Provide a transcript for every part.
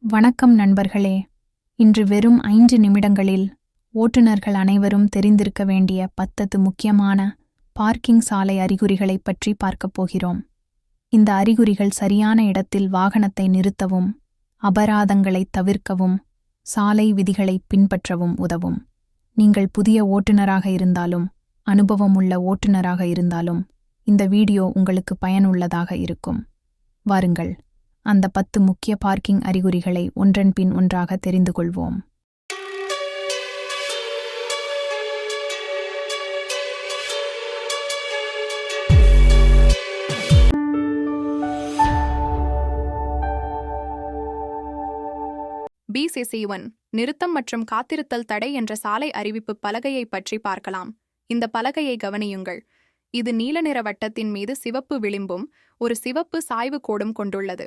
வணக்கம் நண்பர்களே. இன்று வெறும் 5 நிமிடங்களில் ஓட்டுநர்கள் அனைவரும் தெரிந்திருக்க வேண்டிய 10 முக்கியமான பார்க்கிங் சாலை அறிகுறிகளைப் பற்றி பார்க்கப் போகிறோம். இந்த அறிகுறிகள் சரியான இடத்தில் வாகனத்தை நிறுத்தவும், அபராதங்களைத் தவிர்க்கவும், சாலை விதிகளைப் பின்பற்றவும் உதவும். நீங்கள் புதிய ஓட்டுநராக இருந்தாலும், அனுபவமுள்ள ஓட்டுநராக இருந்தாலும், இந்த வீடியோ உங்களுக்கு பயனுள்ளதாக இருக்கும். வாருங்கள், அந்த 10 முக்கிய பார்க்கிங் அறிகுறிகளை ஒன்றன் பின் ஒன்றாக தெரிந்து கொள்வோம். BCC1 நிறுத்தம் மற்றும் காத்திருத்தல் தடை என்ற சாலை அறிவிப்பு பலகையை பற்றி பார்க்கலாம். இந்த பலகையை கவனியுங்கள். இது நீல நிற வட்டத்தின் மீது சிவப்பு விளிம்பும் ஒரு சிவப்பு சாய்வு கோடும் கொண்டுள்ளது.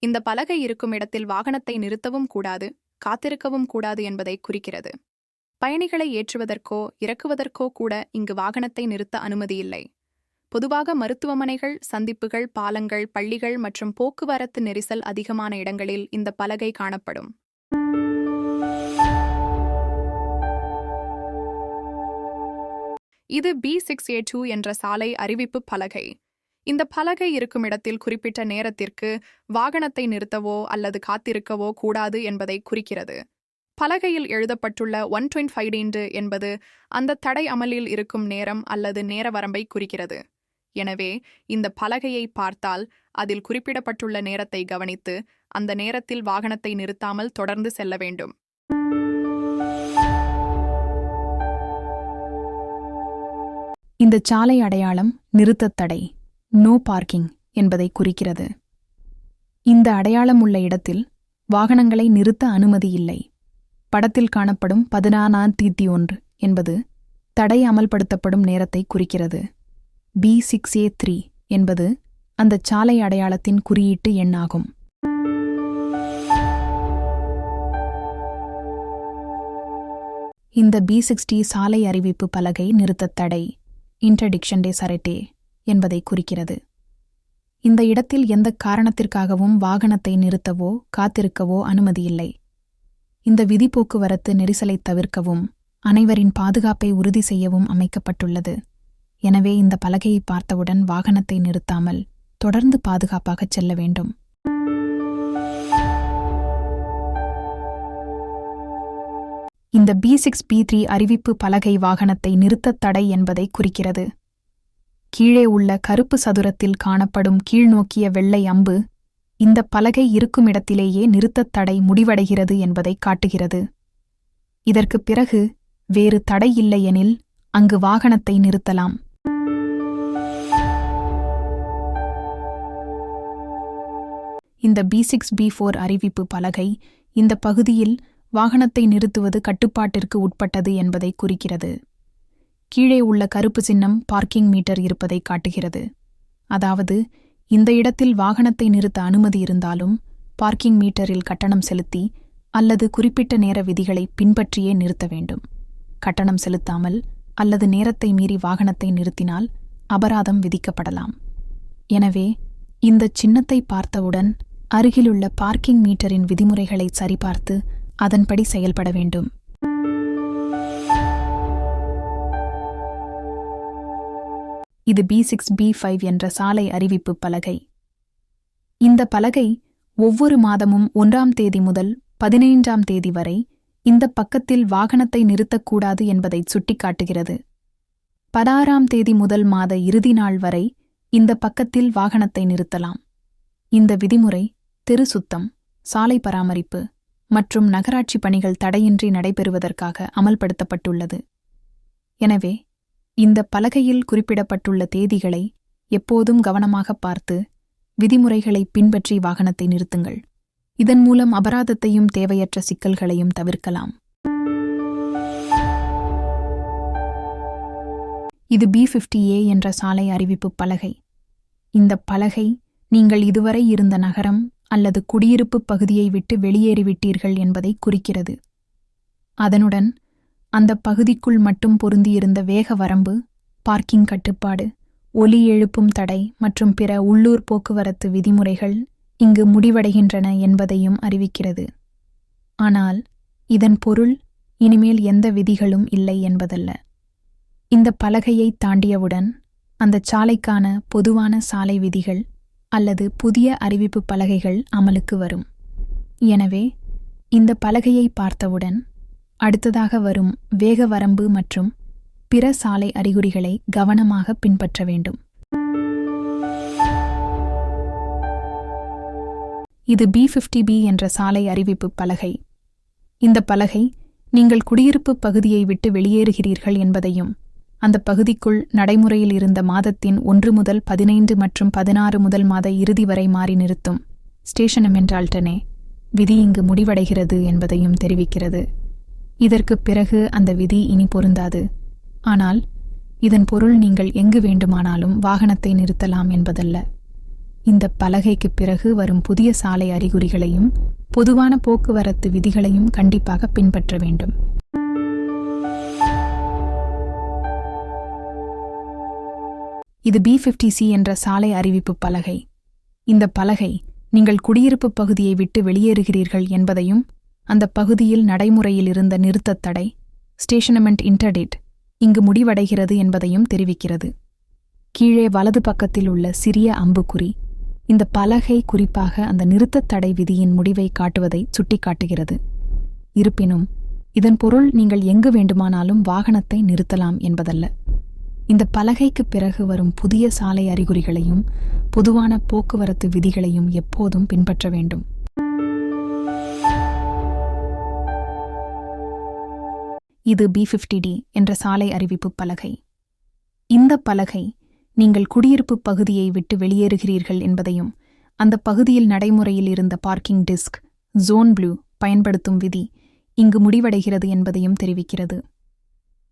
இந்த பலகை இருக்கும் இடத்தில் வாகனத்தை நிறுத்தவும் கூடாது, காத்திருக்கவும் கூடாது என்பதை குறிக்கிறது. பயணிகளை ஏற்றுவதற்கோ இறக்குவதற்கோ கூட இங்கு வாகனத்தை நிறுத்த அனுமதியில்லை. பொதுவாக மருத்துவமனைகள், சந்திப்புகள், பாலங்கள், பள்ளிகள் மற்றும் போக்குவரத்து நெரிசல் அதிகமான இடங்களில் இந்த பலகை காணப்படும். இது B6A2 என்ற சாலை அறிவிப்பு பலகை. இந்த பலகை இருக்கும் இடத்தில் குறிப்பிட்ட நேரத்திற்கு வாகனத்தை நிறுத்தவோ அல்லது காத்திருக்கவோ கூடாது என்பதை குறிக்கிறது. பலகையில் எழுதப்பட்டுள்ள 125 என்பது அந்த தடை அமலில் இருக்கும் நேரம் அல்லது நேர வரம்பை குறிக்கிறது. எனவே இந்த பலகையை பார்த்தால் அதில் குறிப்பிடப்பட்டுள்ள நேரத்தை கவனித்து அந்த நேரத்தில் வாகனத்தை நிறுத்தாமல் தொடர்ந்து செல்ல வேண்டும். இந்த சாலை அடையாளம் நிறுத்தத் தடை, நோ பார்க்கிங் என்பதை குறிக்கிறது. இந்த அடையாளம் உள்ள இடத்தில் வாகனங்களை நிறுத்த அனுமதி இல்லை. படத்தில் காணப்படும் 14:1 என்பது தடை அமல்படுத்தப்படும் நேரத்தை குறிக்கிறது. B6A3 என்பது அந்த சாலை அடையாளத்தின் குறியீட்டு எண்ணாகும். இந்த B60 சாலை அறிவிப்பு பலகை நிறுத்தத் தடை, இன்டர்டிக்ஷன் டே சரட்டே என்பதை குறிக்கிறது. இந்த இடத்தில் எந்த காரணத்திற்காகவும் வாகனத்தை நிறுத்தவோ காத்திருக்கவோ அனுமதியில்லை. இந்த விதி போக்குவரத்து நெரிசலைத் தவிர்க்கவும், அனைவரின் பாதுகாப்பை உறுதி செய்யவும் அமைக்கப்பட்டுள்ளது. எனவே இந்த பலகையை பார்த்தவுடன் வாகனத்தை நிறுத்தாமல் தொடர்ந்து பாதுகாப்பாகச் செல்ல வேண்டும். இந்த B6B3 அறிவிப்பு பலகை வாகனத்தை நிறுத்தத் தடை என்பதை குறிக்கிறது. கீழே உள்ள கருப்பு சதுரத்தில் காணப்படும் கீழ்நோக்கிய வெள்ளை அம்பு இந்த பலகை இருக்கும் இடத்திலேயே நிறுத்தத் தடை முடிவடைகிறது என்பதை காட்டுகிறது. இதற்குப் பிறகு வேறு தடை இல்லையெனில் அங்கு வாகனத்தை நிறுத்தலாம். இந்த B6B4 அறிவிப்பு பலகை இந்த பகுதியில் வாகனத்தை நிறுத்துவது கட்டுப்பாட்டிற்கு உட்பட்டது என்பதை குறிக்கிறது. கீழே உள்ள கருப்பு சின்னம் பார்க்கிங் மீட்டர் இருப்பதை காட்டுகிறது. அதாவது இந்த இடத்தில் வாகனத்தை நிறுத்த அனுமதி இருந்தாலும் பார்க்கிங் மீட்டரில் கட்டணம் செலுத்தி அல்லது குறிப்பிட்ட நேர விதிகளை பின்பற்றியே நிறுத்த வேண்டும். கட்டணம் செலுத்தாமல் அல்லது நேரத்தை மீறி வாகனத்தை நிறுத்தினால் அபராதம் விதிக்கப்படலாம். எனவே இந்த சின்னத்தை பார்த்தவுடன் அருகிலுள்ள பார்க்கிங் மீட்டரின் விதிமுறைகளை சரிபார்த்து அதன்படி செயல்பட வேண்டும். இது B6B5 என்ற சாலை அறிவிப்பு பலகை. இந்த பலகை ஒவ்வொரு மாதமும் 1ஆம் தேதி முதல் 15ஆம் தேதி வரை இந்த பக்கத்தில் வாகனத்தை நிறுத்தக்கூடாது என்பதை சுட்டிக்காட்டுகிறது. 16ஆம் தேதி முதல் மாத இறுதி நாள் வரை இந்த பக்கத்தில் வாகனத்தை நிறுத்தலாம். இந்த விதிமுறை தெரு சுத்தம், சாலை பராமரிப்பு மற்றும் நகராட்சி பணிகள் தடையின்றி நடைபெறுவதற்காக அமல்படுத்தப்பட்டுள்ளது. எனவே இந்த பலகையில் குறிப்பிடப்பட்டுள்ள தேதிகளை எப்போதும் கவனமாக பார்த்து விதிமுறைகளை பின்பற்றி வாகனத்தை நிறுத்துங்கள். இதன் மூலம் அபராதத்தையும் தேவையற்ற சிக்கல்களையும் தவிர்க்கலாம். இது B50A என்ற சாலை அறிவிப்பு பலகை. இந்த பலகை நீங்கள் இதுவரை இருந்த நகரம் அல்லது குடியிருப்பு பகுதியை விட்டு வெளியேறிவிட்டீர்கள் என்பதை குறிக்கிறது. அதனுடன் அந்த பகுதிக்குள் மட்டும் பொருந்தியிருந்த வேக வரம்பு, பார்க்கிங் கட்டுப்பாடு, ஒலி எழுப்பும் தடை மற்றும் பிற உள்ளூர் போக்குவரத்து விதிமுறைகள் இங்கு முடிவடைகின்றன என்பதையும் அறிவிக்கிறது. ஆனால் இதன் பொருள் இனிமேல் எந்த விதிகளும் இல்லை என்பதல்ல. இந்த பலகையை தாண்டியவுடன் அந்த சாலைக்கான பொதுவான சாலை விதிகள் அல்லது புதிய அறிவிப்பு பலகைகள் அமலுக்கு வரும். எனவே இந்த பலகையை பார்த்தவுடன் அடுத்ததாக வரும் வேக வரம்பு மற்றும் பிற சாலை அறிகுறிகளை கவனமாக பின்பற்ற வேண்டும். இது B50B என்ற சாலை அறிவிப்பு பலகை. இந்த பலகை நீங்கள் குடியிருப்பு பகுதியை விட்டு வெளியேறுகிறீர்கள் என்பதையும் அந்த பகுதிக்குள் நடைமுறையில் இருந்த மாதத்தின் 1 முதல் 15 மற்றும் 16 முதல் மாத இறுதி வரை மாறி நிறுத்தும் ஸ்டேஷனமென்றால்டனே விதி இங்கு முடிவடைகிறது என்பதையும் தெரிவிக்கிறது. இதற்கு பிறகு அந்த விதி இனி பொருந்தாது. ஆனால் இதன் பொருள் நீங்கள் எங்கு வேண்டுமானாலும் வாகனத்தை நிறுத்தலாம் என்பதல்ல. இந்த பலகைக்கு பிறகு வரும் புதிய சாலை அறிகுறிகளையும் பொதுவான போக்குவரத்து விதிகளையும் கண்டிப்பாக பின்பற்ற வேண்டும். இது B50C என்ற சாலை அறிவிப்பு பலகை. இந்த பலகை நீங்கள் குடியிருப்பு பகுதியை விட்டு வெளியேறுகிறீர்கள் என்பதையும் அந்த பகுதியில் நடைமுறையில் இருந்த நிறுத்தத் தடை ஸ்டேஷனமெண்ட் இன்டர்டிக்ட் இங்கு முடிவடைகிறது என்பதையும் தெரிவிக்கிறது. கீழே வலது பக்கத்தில் உள்ள சிறிய அம்புக்குறி இந்த பலகை குறிப்பாக அந்த நிறுத்தத் தடை விதியின் முடிவை காட்டுவதை சுட்டிக்காட்டுகிறது. இருப்பினும் இதன் பொருள் நீங்கள் எங்கு வேண்டுமானாலும் வாகனத்தை நிறுத்தலாம் என்பதல்ல. இந்த பலகைக்கு பிறகு வரும் புதிய சாலை அறிகுறிகளையும் பொதுவான போக்குவரத்து விதிகளையும் எப்போதும் பின்பற்ற வேண்டும். இது B50D என்ற சாலை அறிவிப்பு பலகை. இந்த பலகை நீங்கள் குடியிருப்பு பகுதியை விட்டு வெளியேறுகிறீர்கள் என்பதையும் அந்த பகுதியில் நடைமுறையில் இருந்த பார்க்கிங் டிஸ்க் ஜோன் ப்ளூ பயன்படுத்தும் விதி இங்கு முடிவடைகிறது என்பதையும் தெரிவிக்கிறது.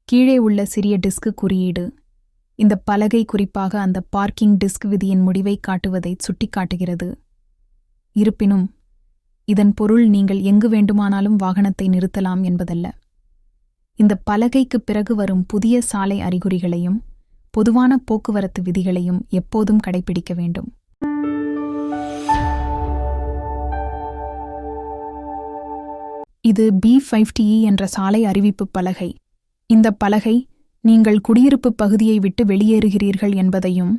கீழே உள்ள சிறிய டிஸ்க் குறியீடு இந்த பலகை குறிப்பாக அந்த பார்க்கிங் டிஸ்க் விதியின் முடிவை காட்டுவதை சுட்டிக்காட்டுகிறது. இருப்பினும் இதன் பொருள் நீங்கள் எங்கு வேண்டுமானாலும் வாகனத்தை நிறுத்தலாம் என்பதல்ல. இந்த பலகைக்கு பிறகு வரும் புதிய சாலை அறிகுறிகளையும் பொதுவான போக்குவரத்து விதிகளையும் எப்போதும் கடைபிடிக்க வேண்டும். இது B50E என்ற சாலை அறிவிப்பு பலகை. இந்த பலகை நீங்கள் குடியிருப்பு பகுதியை விட்டு வெளியேறுகிறீர்கள் என்பதையும்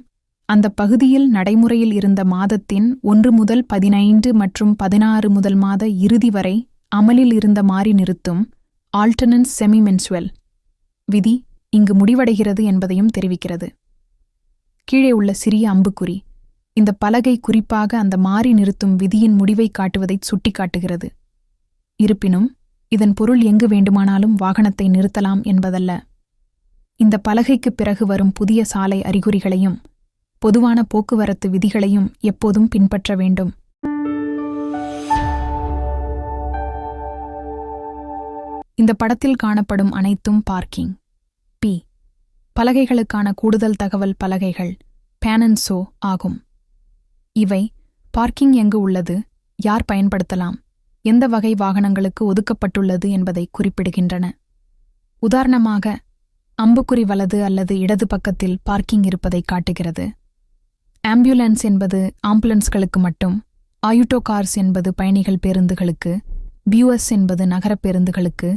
அந்த பகுதியில் நடைமுறையில் இருந்த மாதத்தின் 1 முதல் 15 மற்றும் 16 முதல் மாத இறுதி வரை அமலில் இருந்த மாறி நிறுத்தும் ஆல்டர்னன்ஸ் செமிமென்சுவல் விதி இங்கு முடிவடைகிறது என்பதையும் தெரிவிக்கிறது. கீழே உள்ள சிறிய அம்புக்குறி இந்த பலகை குறிப்பாக அந்த மாறி நிறுத்தும் விதியின் முடிவை காட்டுவதை சுட்டிக்காட்டுகிறது. இருப்பினும் இதன் பொருள் எங்கு வேண்டுமானாலும் வாகனத்தை நிறுத்தலாம் என்பதல்ல. இந்த பலகைக்கு பிறகு வரும் புதிய சாலை அறிகுறிகளையும் பொதுவான போக்குவரத்து விதிகளையும் எப்போதும் பின்பற்ற வேண்டும். இந்த படத்தில் காணப்படும் அனைத்தும் பார்க்கிங் P பலகைகளுக்கான கூடுதல் தகவல் பலகைகள் பேன் அண்ட் ஷோ ஆகும். இவை பார்க்கிங் எங்கு உள்ளது, யார் பயன்படுத்தலாம், எந்த வகை வாகனங்களுக்கு ஒதுக்கப்பட்டுள்ளது என்பதை குறிப்பிடுகின்றன. உதாரணமாக அம்புக்குறி வலது அல்லது இடது பக்கத்தில் பார்க்கிங் இருப்பதை காட்டுகிறது. ஆம்புலன்ஸ் என்பது ஆம்புலன்ஸ்களுக்கு மட்டும், ஆயுட்டோ கார்ஸ் என்பது பயணிகள் பேருந்துகளுக்கு, பியூஎஸ் என்பது நகர பேருந்துகளுக்கு,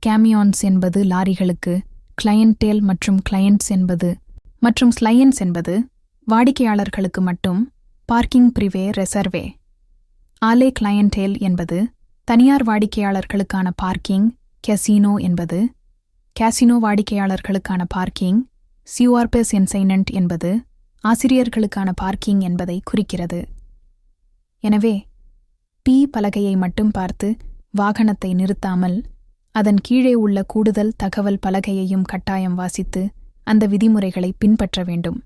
கேமியான்ஸ் என்பது லாரிகளுக்கு, கிளையன்டேல் மற்றும் கிளையண்ட்ஸ் என்பது மற்றும் ஸ்லையன்ஸ் என்பது வாடிக்கையாளர்களுக்கு மட்டும் பார்க்கிங் பிரிவே ரெசர்வே. ஆலே கிளையன்டேல் என்பது தனியார் வாடிக்கையாளர்களுக்கான பார்க்கிங், கெசினோ என்பது கேசினோ வாடிக்கையாளர்களுக்கான பார்க்கிங், சியூஆர்பெஸ் என்சைனன்ட் என்பது ஆசிரியர்களுக்கான பார்க்கிங் என்பதை குறிக்கிறது. எனவே P பலகையை மட்டும் பார்த்து வாகனத்தை நிறுத்தாமல் அதன் கீழே உள்ள கூடுதல் தகவல் பலகையையும் கட்டாயம் வாசித்து அந்த விதிமுறைகளை பின்பற்ற வேண்டும்.